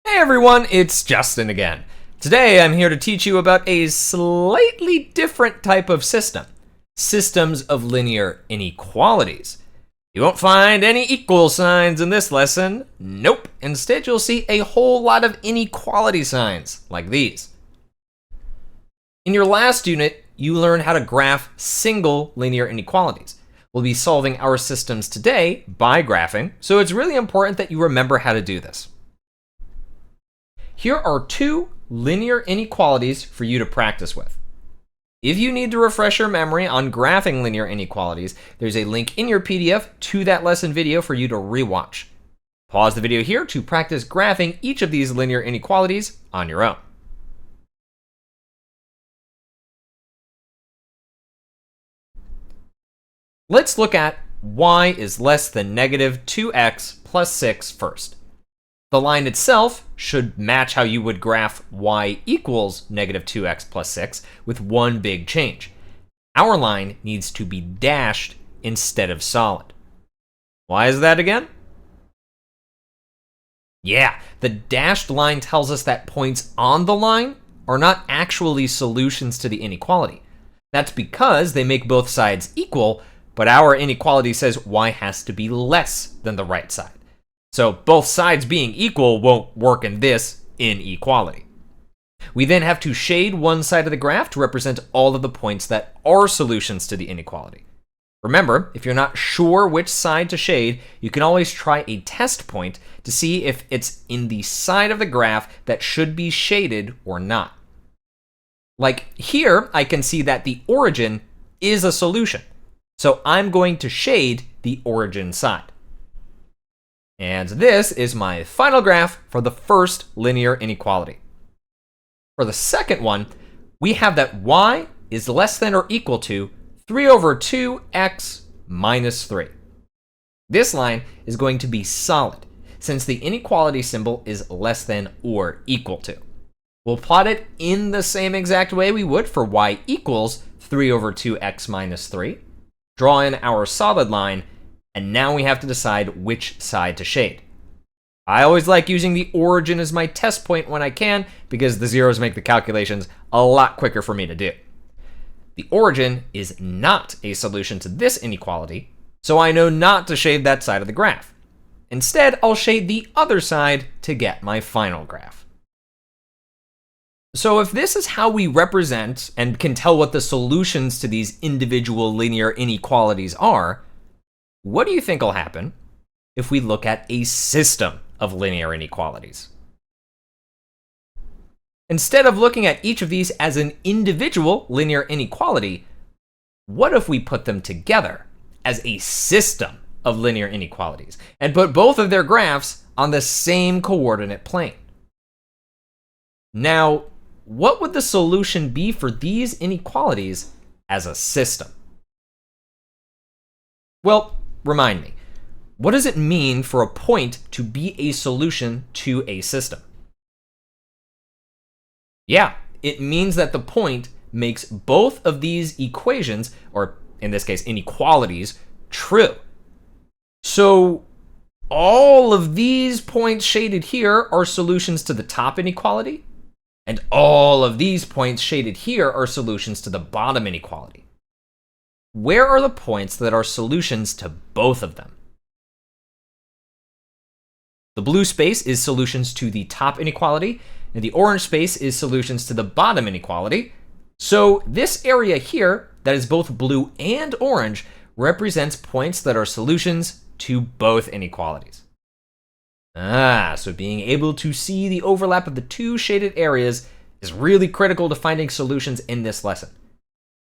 Hey everyone, it's Justin again. Today I'm here to teach you about a slightly different type of system. Systems of linear inequalities. You won't find any equal signs in this lesson. Nope. Instead, you'll see a whole lot of inequality signs, like these. In your last unit, you learned how to graph single linear inequalities. We'll be solving our systems today by graphing, so it's really important that you remember how to do this. Here are two linear inequalities for you to practice with. If you need to refresh your memory on graphing linear inequalities, there's a link in your PDF to that lesson video for you to rewatch. Pause the video here to practice graphing each of these linear inequalities on your own. Let's look at y is less than negative 2x plus 6 first. The line itself should match how you would graph y equals negative 2x plus 6 with one big change. Our line needs to be dashed instead of solid. Why is that again? Yeah, the dashed line tells us that points on the line are not actually solutions to the inequality. That's because they make both sides equal, but our inequality says y has to be less than the right side. So both sides being equal won't work in this inequality. We then have to shade one side of the graph to represent all of the points that are solutions to the inequality. Remember, if you're not sure which side to shade, you can always try a test point to see if it's in the side of the graph that should be shaded or not. Like here, I can see that the origin is a solution. So I'm going to shade the origin side. And this is my final graph for the first linear inequality. For the second one, we have that y is less than or equal to 3 over 2x minus 3. This line is going to be solid, since the inequality symbol is less than or equal to. We'll plot it in the same exact way we would for y equals 3 over 2x minus 3. Draw in our solid line, and now we have to decide which side to shade. I always like using the origin as my test point when I can, because the zeros make the calculations a lot quicker for me to do. The origin is not a solution to this inequality, so I know not to shade that side of the graph. Instead, I'll shade the other side to get my final graph. So if this is how we represent and can tell what the solutions to these individual linear inequalities are, what do you think will happen if we look at a system of linear inequalities? Instead of looking at each of these as an individual linear inequality, what if we put them together as a system of linear inequalities and put both of their graphs on the same coordinate plane? Now, what would the solution be for these inequalities as a system? Well, remind me, what does it mean for a point to be a solution to a system? Yeah, it means that the point makes both of these equations, or in this case, inequalities, true. So all of these points shaded here are solutions to the top inequality, and all of these points shaded here are solutions to the bottom inequality. Where are the points that are solutions to both of them? The blue space is solutions to the top inequality, and the orange space is solutions to the bottom inequality. So this area here, that is both blue and orange, represents points that are solutions to both inequalities. So being able to see the overlap of the two shaded areas is really critical to finding solutions in this lesson.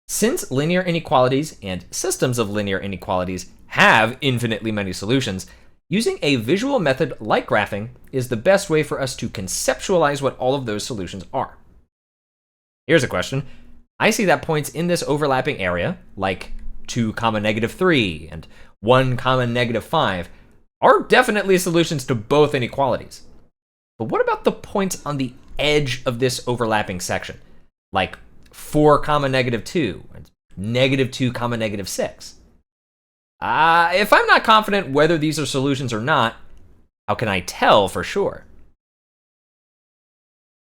Since linear inequalities and systems of linear inequalities have infinitely many solutions, using a visual method like graphing is the best way for us to conceptualize what all of those solutions are. Here's a question. I see that points in this overlapping area, like 2, negative 3 and 1, negative 5, are definitely solutions to both inequalities. But what about the points on the edge of this overlapping section, like 4, negative 2 and negative 2, negative 6? If I'm not confident whether these are solutions or not, how can I tell for sure?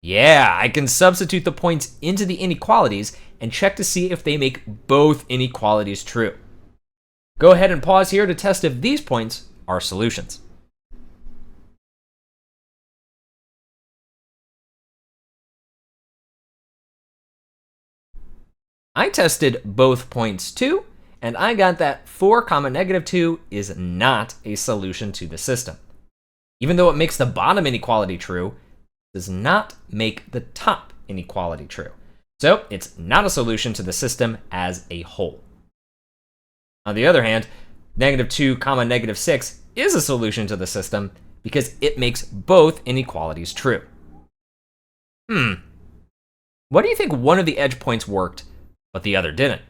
Yeah, I can substitute the points into the inequalities and check to see if they make both inequalities true. Go ahead and pause here to test if these points are solutions. I tested both points too, and I got that 4, -2 is not a solution to the system. Even though it makes the bottom inequality true, it does not make the top inequality true. So it's not a solution to the system as a whole. On the other hand, -2, -6 is a solution to the system because it makes both inequalities true. What do you think one of the edge points worked, but the other didn't?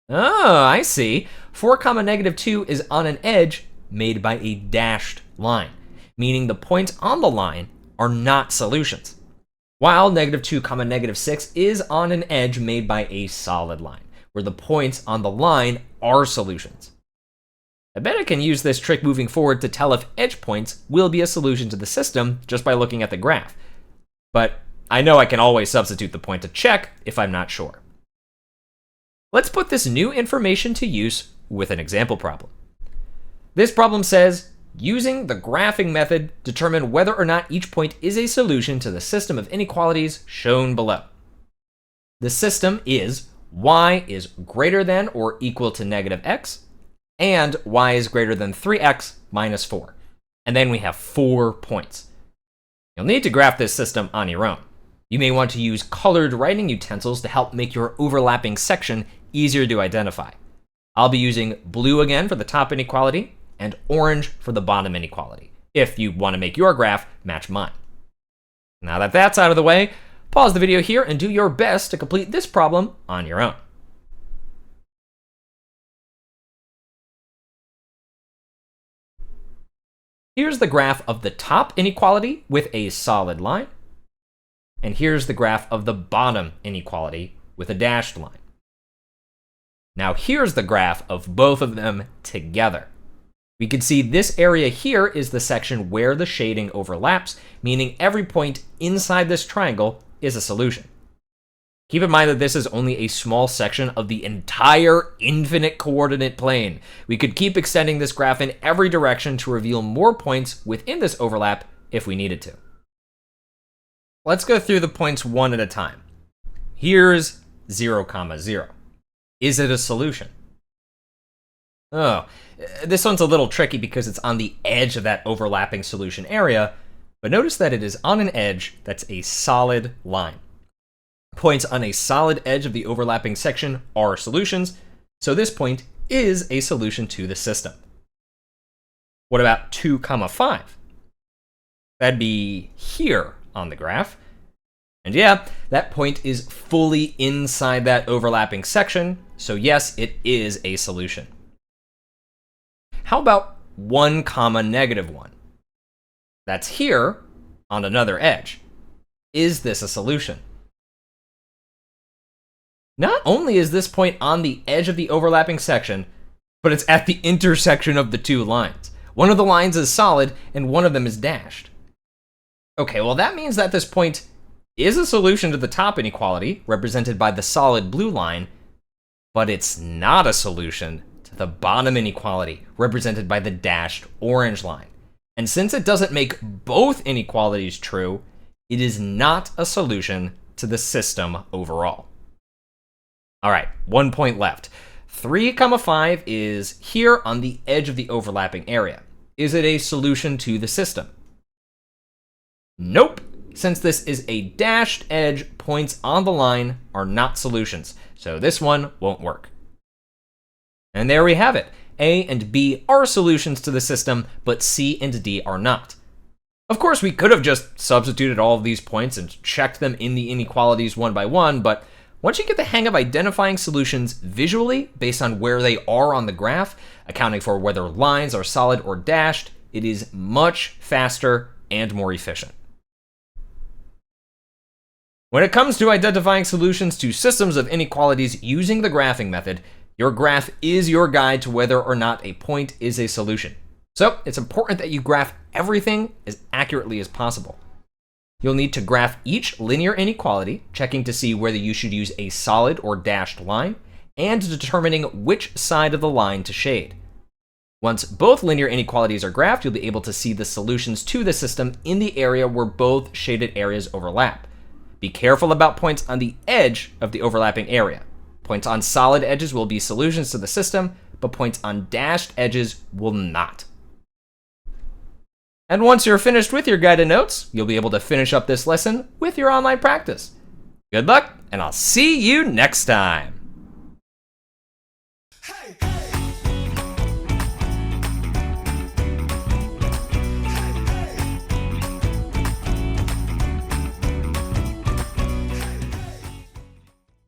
Oh, I see. 4, -2 is on an edge made by a dashed line, meaning the points on the line are not solutions, while -2, -6 is on an edge made by a solid line, where the points on the line are solutions. I bet I can use this trick moving forward to tell if edge points will be a solution to the system just by looking at the graph. But I know I can always substitute the point to check if I'm not sure. Let's put this new information to use with an example problem. This problem says, using the graphing method, determine whether or not each point is a solution to the system of inequalities shown below. The system is y is greater than or equal to -x, and y is greater than 3x minus 4. And then we have 4 points. You'll need to graph this system on your own. You may want to use colored writing utensils to help make your overlapping section easier to identify. I'll be using blue again for the top inequality and orange for the bottom inequality, if you want to make your graph match mine. Now that that's out of the way, pause the video here and do your best to complete this problem on your own. Here's the graph of the top inequality with a solid line, and here's the graph of the bottom inequality with a dashed line. Now here's the graph of both of them together. We can see this area here is the section where the shading overlaps, meaning every point inside this triangle is a solution. Keep in mind that this is only a small section of the entire infinite coordinate plane. We could keep extending this graph in every direction to reveal more points within this overlap if we needed to. Let's go through the points one at a time. Here's 0, 0. Is it a solution? Oh, this one's a little tricky because it's on the edge of that overlapping solution area, but notice that it is on an edge that's a solid line. Points on a solid edge of the overlapping section are solutions, so this point is a solution to the system. What about 2, 5? That'd be here on the graph. And yeah, that point is fully inside that overlapping section, so yes, it is a solution. How about 1, -1? That's here on another edge. Is this a solution? Not only is this point on the edge of the overlapping section, but it's at the intersection of the two lines. One of the lines is solid and one of them is dashed. Okay, well that means that this point is a solution to the top inequality, represented by the solid blue line, but it's not a solution to the bottom inequality, represented by the dashed orange line. And since it doesn't make both inequalities true, it is not a solution to the system overall. All right, 1 point left. 3, 5 is here on the edge of the overlapping area. Is it a solution to the system? Nope. Since this is a dashed edge, points on the line are not solutions, so this one won't work. And there we have it. A and B are solutions to the system, but C and D are not. Of course, we could have just substituted all of these points and checked them in the inequalities one by one, but once you get the hang of identifying solutions visually based on where they are on the graph, accounting for whether lines are solid or dashed, it is much faster and more efficient. When it comes to identifying solutions to systems of inequalities using the graphing method, your graph is your guide to whether or not a point is a solution. So it's important that you graph everything as accurately as possible. You'll need to graph each linear inequality, checking to see whether you should use a solid or dashed line, and determining which side of the line to shade. Once both linear inequalities are graphed, you'll be able to see the solutions to the system in the area where both shaded areas overlap. Be careful about points on the edge of the overlapping area. Points on solid edges will be solutions to the system, but points on dashed edges will not. And once you're finished with your guided notes, you'll be able to finish up this lesson with your online practice. Good luck, and I'll see you next time.